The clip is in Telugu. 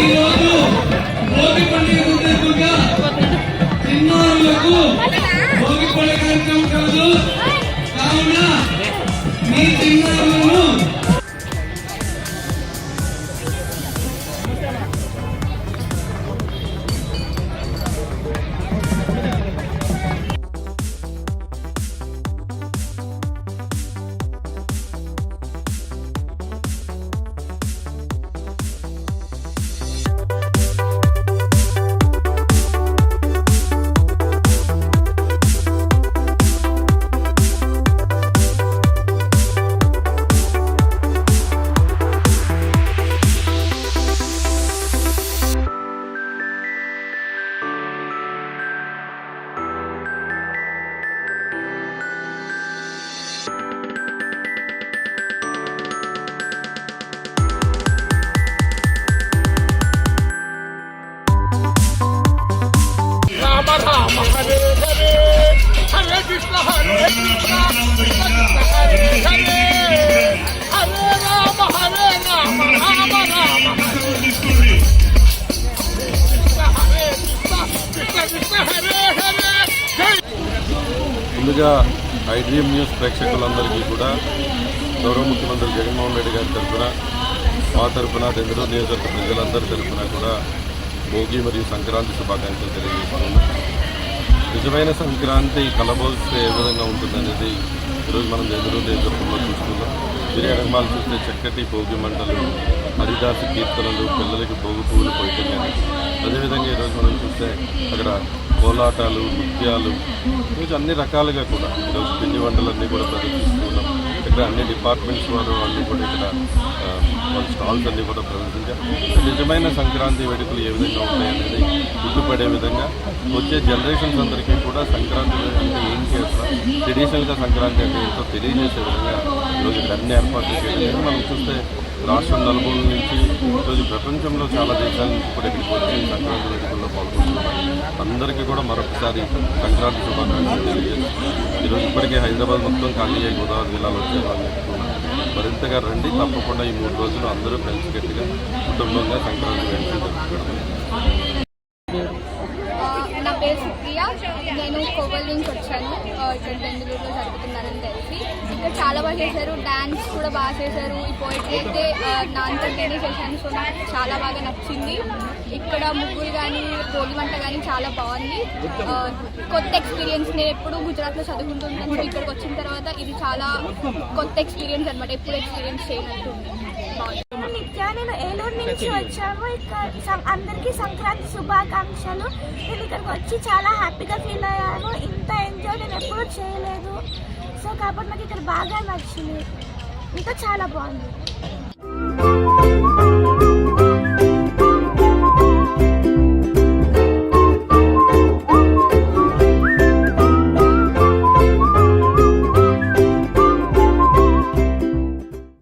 ఈరోజు భోగి పండుగ సందర్భంగా చిన్నారులకు భోగి పండుగ కార్యక్రమం కలదు. కావున మీ చిన్నారులను ముందుగా ఐడ్రీమ్ న్యూస్ ప్రేక్షకులందరికీ కూడా గౌరవ ముఖ్యమంత్రి జగన్మోహన్ రెడ్డి గారి తరఫున మా తరఫున నెల్లూరు నియోజకవర్గ ప్రజలందరి తరఫున కూడా భోగి మరియు సంక్రాంతి శుభాకాంక్షలు తెలియజేస్తున్నాం. నిజమైన సంక్రాంతి కలబోస్తే ఏ విధంగా ఉంటుందనేది ఈరోజు మనం నెల్లూరు నియోజకవర్గంలో చూస్తున్నాం. విరియారంభాలు చూస్తే చక్కటి భోగి మంటలు, హరిదాసు కీర్తనలు, పిల్లలకి భోగి పువ్వులు పోయటం కానీ, అదేవిధంగా ఈరోజు మనం చూస్తే అక్కడ కోలాటాలు, నృత్యాలు, ఈరోజు అన్ని రకాలుగా కూడా ఈరోజు పిండి వంటలన్నీ కూడా ప్రదర్శిస్తున్నాం. ఇక్కడ అన్ని డిపార్ట్మెంట్స్ వారు అన్నీ కూడా ఇక్కడ వాళ్ళ స్టాల్స్ అన్నీ కూడా ప్రదర్శించారు. నిజమైన సంక్రాంతి వేడుకలు ఏ విధంగా ఉంటాయనేది గుర్తుపడే విధంగా వచ్చే జనరేషన్స్ అందరికీ కూడా సంక్రాంతి అంటే ఏం చేస్తారు, ట్రెడిషనల్గా సంక్రాంతి అంటే ఏంటో తెలియజేసే విధంగా ఈరోజు ఇక్కడ అన్ని ఏర్పాట్లు చేయడం. మనం చూస్తే రాష్ట్రం నలుమూల నుంచి ఈరోజు ప్రపంచంలో చాలా దేశాల నుంచి కూడా ఇక్కడికి వచ్చి సంక్రాంతి వేడుకల్లో పాల్గొంటున్నారు. అందరికీ కూడా మరొకసారి సంక్రాంతి శుభాకాంక్షలు తెలియజేస్తున్నారు. ఈరోజు ఇప్పటికే హైదరాబాద్ మొత్తం ఖాళీ అయ్యి గోదావరి జిల్లాలో వచ్చేవాళ్ళు చెప్తున్నారు. మరింతగా రండి, తప్పకుండా ఈ 3 రోజులు అందరూ కలిసికట్టుగా కుటుంబంగా సంక్రాంతి వేడుకలు జరుపుకోవడం. నా పేరు సుప్రియ. నేను కోవల్ నుంచి వచ్చాను. ఇక్కడ బెంగళూరులో జరుగుతున్నానని తెలిసి ఇక్కడ చాలా బాగా చేశారు. డ్యాన్స్ కూడా బాగా చేశారు. ఈ పోయిటరీ అయితే నా అంతటేనే చేశాను. సో నాకు చాలా బాగా నచ్చింది. ఇక్కడ ముగ్గురు కానీ భోగి మంట కానీ చాలా బాగుంది. కొత్త ఎక్స్పీరియన్స్. నేను ఎప్పుడు గుజరాత్లో చదువుకుంటున్నాను. ఇక్కడికి వచ్చిన తర్వాత ఇది చాలా కొత్త ఎక్స్పీరియన్స్ అనమాట. ఎప్పుడు ఎక్స్పీరియన్స్ చేయనట్టు నిత్య. నేను ఏలూరు నుంచి వచ్చాము. ఇక్కడ అందరికీ సంక్రాంతి శుభాకాంక్షలు. నేను ఇక్కడికి వచ్చి చాలా హ్యాపీగా ఫీల్ అయ్యాను. ఇంత ఎంజాయ్ నేను ఎప్పుడూ చేయలేదు. సో కాబట్టి నాకు ఇక్కడ బాగా నచ్చింది. ఇంకా చాలా బాగుంది.